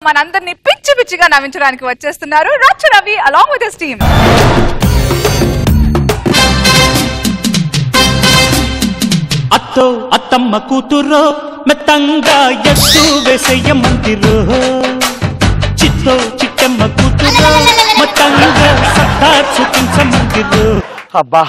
మనందరినీ పిచ్చి పిచ్చిగా నవ్వించడానికి వచ్చేస్తున్నారు Racha Ravi along with his team. అత్తో అత్తమ్మ కూతురో మెత్తంగా ఎత్తు వేసేయమంతిరో చిత్తో చిట్టమ్మ కూతురో మెత్తంగా సత్తా చూపించమంతిరో. అబ్బా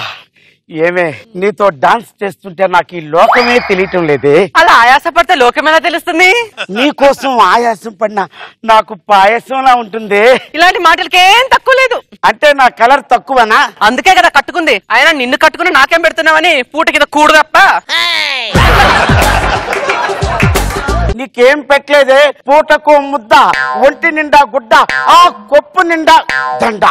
ఏమే నీతో డాన్స్ చేస్తుంటే నాకు ఈ లోకమే తెలియటం లేదే. అలా ఆయాసపడితే లోకమేలా తెలుస్తుంది? నీకోసం ఆయాసం పడినా నాకు పాయసంలా ఉంటుంది. ఇలాంటి మాటలకేం తక్కువ లేదు. అంటే నా కలర్ తక్కువనా? అందుకే కదా కట్టుకుంది. అయినా నిన్ను కట్టుకుని నాకేం పెడుతున్నావని పూట కింద కూడు తప్ప నీకేం పెట్టలేదే. పూటకు ముద్ద, ఒంటి నిండా గుడ్డ, ఆ కొప్పు నిండా దండ.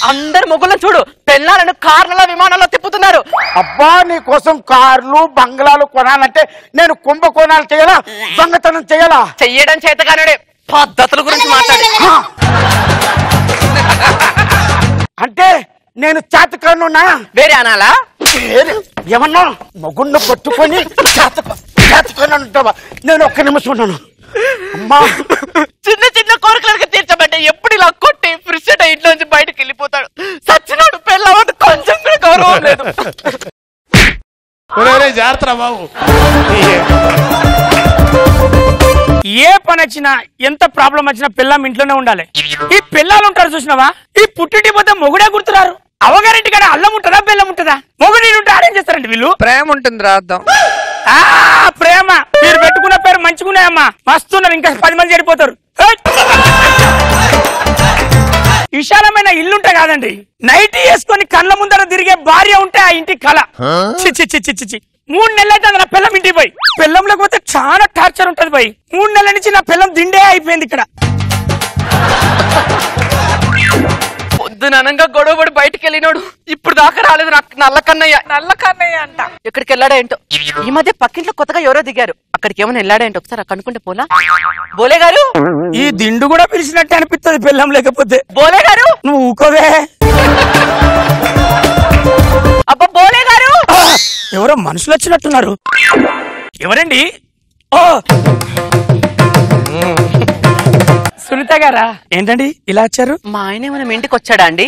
అందరు మొగుళ్ళని చూడు, పెళ్ళాలను కార్లలో విమానాల్లో తిప్పుతున్నారు. అబ్బా నీ కోసం కార్లు బంగ్లాలు కొనాలంటే నేను కుంభకోణాలు చేయాలా, దొంగతనం చేయాలా? చెయ్యడం చేతగానే పద్ధతుల గురించి మాట్లాడి అంటే నేను చేతకానున్నా? వేరే అనాలా? ఏమన్నా మొగుండు పట్టుకొని చేతకాను అంటావా? నేను ఒక్క నిమిషం ఉన్నాను. అమ్మా చిన్న చిన్న కోరికలకి తీర్చబట్టే ఎప్పుడు ఇలా కొట్టి ఫ్రిస్టెడ్ ఇంట్లోంచి బయటకు వెళ్ళిపోతాడు. సచ్చినాడు పెళ్ళవద్దు, కొంచెం కూడా గౌరవం లేదు. జాగ్రత్త బాబు. ఏ పని వచ్చినా ఎంత ప్రాబ్లం వచ్చినా పిల్లం ఇంట్లోనే ఉండాలి. ఈ పిల్లలు ఉంటారు చూసినావా, ఈ పుట్టింటి పోతే మొగుడే గుర్తురారు. అవగారింటి కాడ అల్లం ఉంటుందా బెల్లం ఉంటుందా? మొగుడి ఉంటే ఆడేం చేస్తారండి వీళ్ళు? ప్రేమ ఉంటుంది రాద్దాం. ప్రేమ మీరు పెట్టుకున్న పేరు మంచిగున్నాయమ్మా, మస్తున్నారు. ఇంకా 10 మంది చెడిపోతారు. విశాలమైన ఇల్లుంటే కాదండి, నైట్ వేసుకొని కళ్ళ ముందర తిరిగే భార్య ఉంటే ఆ ఇంటి కళ. చిచ్చి 3 నెలలు అయితే నా పిల్లం ఇంటికి పోయి. పిల్లం లేకపోతే చాలా టార్చర్ ఉంటది పోయి. 3 నెలల నుంచి నా పిల్లం దిండే అయిపోయింది ఇక్కడ. పొద్దుననంగా గొడవపడి బయటకు వెళ్ళినోడు ఇప్పుడు దాకా రాలేదు. నాకు నల్ల కన్నయ్య అంట. ఎక్కడికి వెళ్ళాడా ఏంటో. ఈ మధ్య పక్కింట్లో కొత్తగా ఎవరో దిగారు. అక్కడికి ఏమైనా వెళ్ళాడా ఏంటో ఒకసారి కనుక్కుంటే పోలా? బోలే గారు, ఈ దిండు కూడా పిలిచినట్టు అనిపిస్తుంది పిల్లం లేకపోతే. బోలే గారు నువ్వు ఊకోవే. అబ్బా బోలే గారు, ఎవరో మనుషులు వచ్చినట్టున్నారు. ఎవరండి? ఓ సునీత గారా? ఏంటండి ఇలా వచ్చారు? మా ఆయన ఏమైనా మీ ఇంటికి వచ్చాడా అండి?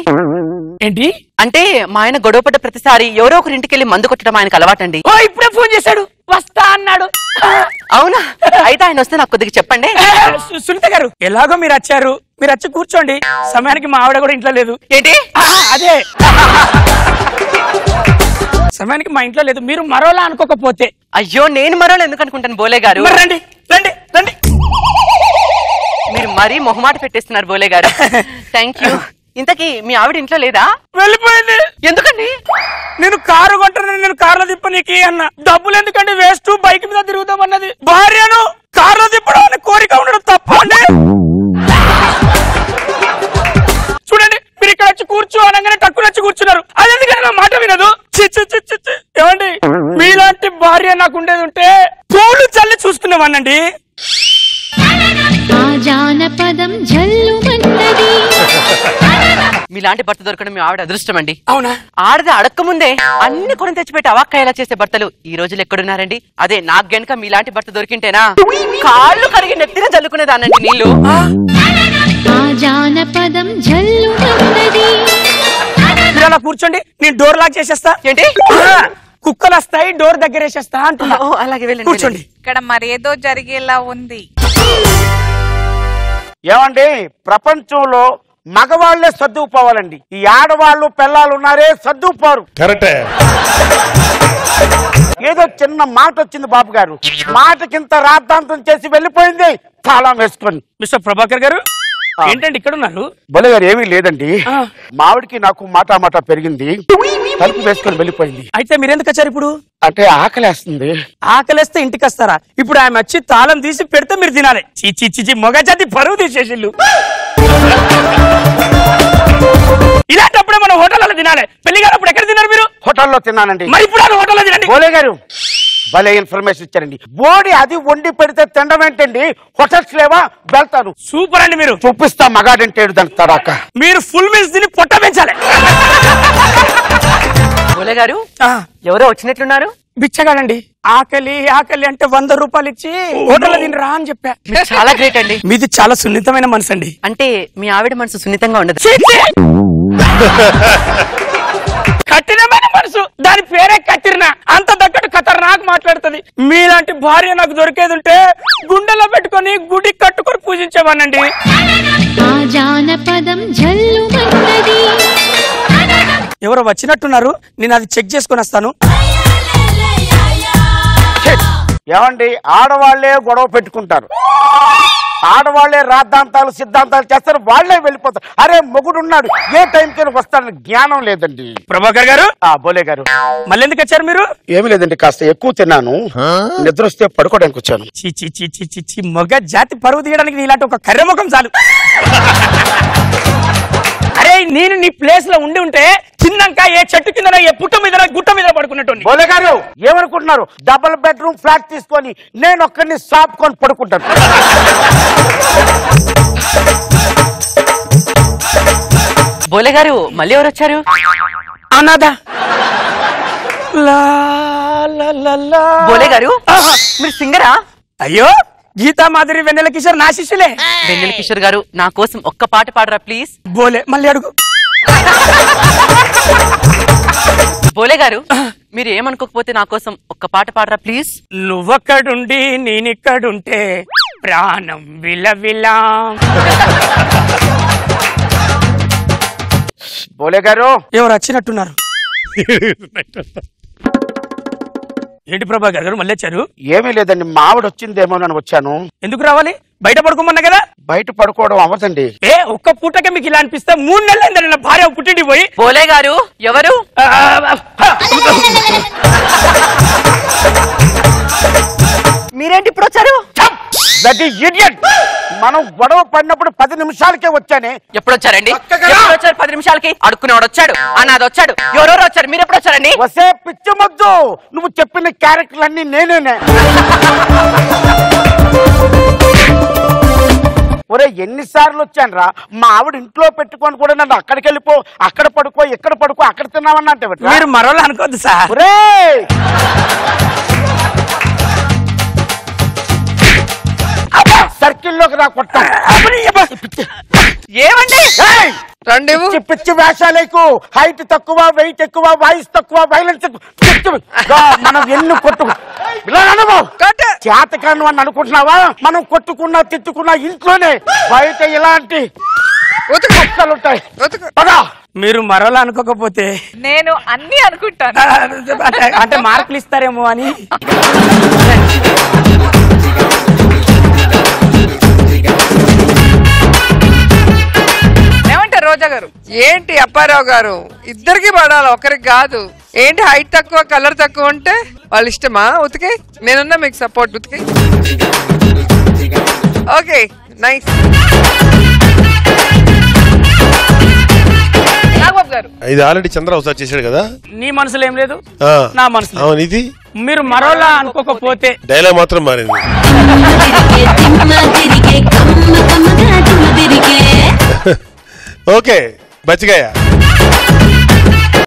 ఏంటి అంటే మా ఆయన గొడవపడ్డ ప్రతిసారి ఎవరో ఒకరి ఇంటికి వెళ్ళి మందు కొట్టడం ఆయనకు అలవాటండి. ఓ ఇప్పుడే ఫోన్ చేశాడు, వస్తా అన్నాడు. అవునా? అయితే ఆయన వస్తే నాకు కొద్దిగా చెప్పండి. సునీత గారు ఎలాగో మీరు వచ్చారు, మీరు వచ్చి కూర్చోండి. సమయానికి మా ఆవిడ కూడా ఇంట్లో లేదు. ఏంటి? అదే సమయానికి మా ఇంట్లో లేదు. మీరు మరోలా అనుకోకపోతే. అయ్యో నేను మరోలా ఎందుకు అనుకుంటాను బోలే గారు? రండి రండి రండి. మీరు మరీ మొహమాట పెట్టేస్తున్నారు బోలే గారు. Thank you. ఇంతకీ మీ ఆవిడ ఇంట్లో లేదా? వెళ్ళిపోయింది. ఎందుకండి? నేను కారు కొంటానని నేను కారులో తిప్పనీకి అన్న. డబ్బులు ఎందుకంటే వేస్ట్, బైక్ మీద తిరుగుతామన్నది. భార్యను కారులో తిప్పడం అనే కోరిక ఉండడం తప్ప అండి. చూడండి మీరు ఇక్కడ వచ్చి కూర్చో అనగానే టక్కున వచ్చి కూర్చున్నారు. అది ఎందుకని నా మాట వినదు? ఏమండి మీలాంటి భార్య నాకు ఉండేది ఉంటే పూలు చల్లి చూసుకునేవాడినండి. మీలాంటి భర్త దొరకడం మీ ఆవిడ అదృష్టం అండి. అవునా? ఆడది అడక్క ముందే అన్ని కొని తెచ్చిపెట్టి అవాక్కాయలా చేసే భర్తలు ఈ రోజులు ఎక్కడున్నారండి? అదే నాకు గనుక మీలాంటి భర్త దొరికింటేనా కాళ్ళు కడిగి నెత్తిన చల్లుకునేదానండి నీళ్లు. మీరు అలా కూర్చోండి, నేను డోర్ లాక్ చేసేస్తా. ఏంటి? కుక్కలు వస్తాయి, డోర్ దగ్గర వేసేస్తా అంటున్నా. అలాగే వెళ్ళండి, కూర్చోండి. ఇక్కడ మరేదో జరిగేలా ఉంది. ఏమండి ప్రపంచంలో మగవాళ్లే సర్దుకుపోవాలండి. ఈ ఆడవాళ్ళు పిల్లలు ఉన్నారే సర్దుకుపోరు. కరెక్టే. ఏదో చిన్న మాట వచ్చింది బాబు గారు, మాటకింత రాద్ధాంతం చేసి వెళ్ళిపోయింది తాళం వేసుకొని. మిస్టర్ ప్రభాకర్ గారు ఏంటండి ఇక్కడ ఉన్నారు? బొలే గారు ఏమీ లేదండి, మావిడికి నాకు మాట పెరిగింది, తలుపు వేసుకొని వెళ్ళిపోయింది. అయితే మీరెందుకు వచ్చారు ఇప్పుడు? అంటే ఆకలేస్తుంది. ఆకలేస్తే ఇంటికి వస్తారా? ఇప్పుడు ఆమె వచ్చి తాళం తీసి పెడితే మీరు తినాలి. చిచి మొగ జాతి పరువు తీసేసిల్లు. ఇలాంటప్పుడే మనం హోటల్లో తినాలి. పెళ్లి గారు ఎక్కడ తిన్నారు మీరు? హోటల్లో తిన్నానండి. మరి ఇప్పుడు హోటల్లో తినండి. బోలే గారు భలే ఇన్ఫర్మేషన్ ఇచ్చారండి. బోడి అది వండి పెడితే తినడం ఏంటండి? హోటల్స్ లేవా? వెళ్తాను. సూపర్ అండి. మీరు చూపిస్తా మగాడింటేడు దానికి తడాక. మీరు ఫుల్ మీల్స్ తిని పొట్ట పెంచాలి. బోలే గారు ఎవరో వచ్చినట్లున్నారు. బిచ్చగాడండి. ఆకలి ఆకలి అంటే 100 రూపాయలు ఇచ్చి హోటల్ తినరా అని చెప్పా. మీరు చాలా గ్రేట్ అండి. మీది చాలా సున్నితమైన మనసు అండి. అంటే మీ ఆవిడ మనసు సున్నితంగా ఉండదు. కఠినమైన మనసు, దాని పేరే కత్తిరినా. అంత దగ్గర ఖతర్నాక్ మాట్లాడుతుంది. మీలాంటి భార్య నాకు దొరికేది ఉంటే గుండెలో పెట్టుకొని గుడి కట్టుకొని పూజించేవానండి. ఎవరో వచ్చినట్టున్నారు, నేను అది చెక్ చేసుకొని వస్తాను. ఏమండి, ఆడవాళ్లే గొడవ పెట్టుకుంటారు, ఆడవాళ్లే రాద్ధాంతాలు సిద్ధాంతాలు చేస్తారు, వాళ్లే వెళ్ళిపోతారు. అరే మొగుడున్నాడు, ఏ టైంకి వస్తాడని జ్ఞానం లేదండి. ప్రభాకర్ గారు, బోలే గారు, మళ్ళీ ఎందుకు వచ్చారు మీరు? ఏమి లేదండి, కాస్త ఎక్కువ తిన్నాను, నిద్ర వస్తే పడుకోవడానికి వచ్చాను. చి మగ జాతి పరువు తీయడానికి ఇలాంటి ఒక కర్రముఖం చాలు. అరే నేను నీ ప్లేస్ లో ఉండి ఉంటే చిన్నంక ఏ చెట్టు కింద ఏ పుట్ట మీద గుట్ట మీద పడుకున్నట్టు. బోలే గారు ఏమనుకుంటున్నారు? డబుల్ బెడ్రూమ్ ఫ్లాట్ తీసుకొని నేను ఒక్కరిని సాపుకొని పడుకుంటాను. బోలే గారు, మళ్ళీ ఎవరు వచ్చారు? అనాథ. బోలే గారు, మీరు సింగరా? అయ్యో, గీతా మాధురి, వెన్నెల కిషోర్ నా శిష్యులే. వెన్నెల కిషోర్ గారు, నా కోసం ఒక్క పాట పాడరా ప్లీజ్. బోలే, మళ్ళీ అడుగు. బోలే గారు, మీరు ఏమనుకోకపోతే నా కోసం ఒక్క పాట పాడరా ప్లీజ్. నువ్వక్కడుండి నేనిక్కడుంటే ప్రాణం విలవిలా. బోలే గారు, ఎవరు వచ్చినట్టున్నారు? ఏంటి ప్రభాకర్ గారు మళ్ళీ వచ్చారు? ఏమీ లేదండి, మావిడ వచ్చిందేమో అని వచ్చాను. ఎందుకు రావాలి? బయట పడుకోమన్నా కదా. బయట పడుకోవడం అవ్వదండి. ఒక్క పూటకే మీకు ఇలా అనిపిస్తే 3 నెలలు నా భార్య పుట్టింటి పోయి. బోలే గారు, ఎవరు? మీరేంటి ఇప్పుడు వచ్చారు? మనం గొడవ పడినప్పుడు 10 నిమిషాలకే వచ్చానే. ఎప్పుడు వచ్చారండి? ఎప్పుడు వచ్చారు? 10 నిమిషాలకి అడుక్కునేవాడు వచ్చాడు, అన్నది వచ్చాడు, ఎవరెవరు వచ్చారు? మీరు ఎప్పుడు వచ్చారండి? వసే పిచ్చి మొద్దు, నువ్వు చెప్పిన క్యారెక్టర్లన్నీ నేనేనే. ఒరే ఎన్నిసార్లు వచ్చాను రా, మా ఆవిడ ఇంట్లో పెట్టుకొని కూడా నన్ను అక్కడికి వెళ్ళిపో, అక్కడ పడుకో, ఇక్కడ పడుకో, అక్కడ తిన్నామన్నా అంటే మీరు మరోలా అనుకోద్దు సార్. ఒరే సర్కిల్లోకి రా కొట్ట. ఏమండి? పిచ్చి వేషాలకు, హైట్ తక్కువ, వెయిట్ ఎక్కువ, వాయిస్ తక్కువ, వైలెన్స్ మనం ఎన్ని కొట్టు చేతకాను అని అనుకుంటున్నావా? మనం కొట్టుకున్నా తిట్టుకున్నా ఇంట్లోనే, బయట ఇలాంటి ఉంటాయి. మీరు మరోలా అనుకోకపోతే నేను అన్ని అనుకుంటాను. అంటే మార్కులు ఇస్తారేమో అని. ఏమంటారు రోజా గారు? ఏంటి అప్పారావు గారు, ఇద్దరికి పడాలి, ఒకరికి కాదు. ఏంటి హైట్ తక్కువ, కలర్ తక్కువ ఉంటే వాళ్ళ ఇష్టమా? ఉతికే, నేనున్నా మీకు సపోర్ట్. ఉతికే, ఓకే, నైస్. నాగబాబు గారు, ఇది ఆల్రెడీ చంద్ర ఒకసారి చేశాడు కదా. నీ మనసులో ఏం లేదు, నా మనసులో. ఇది మీరు మరోలా అనుకోకపోతే డైలాగ్ మాత్రం మారింది. తిరిగే ఓకే, బచ్చిగాయ.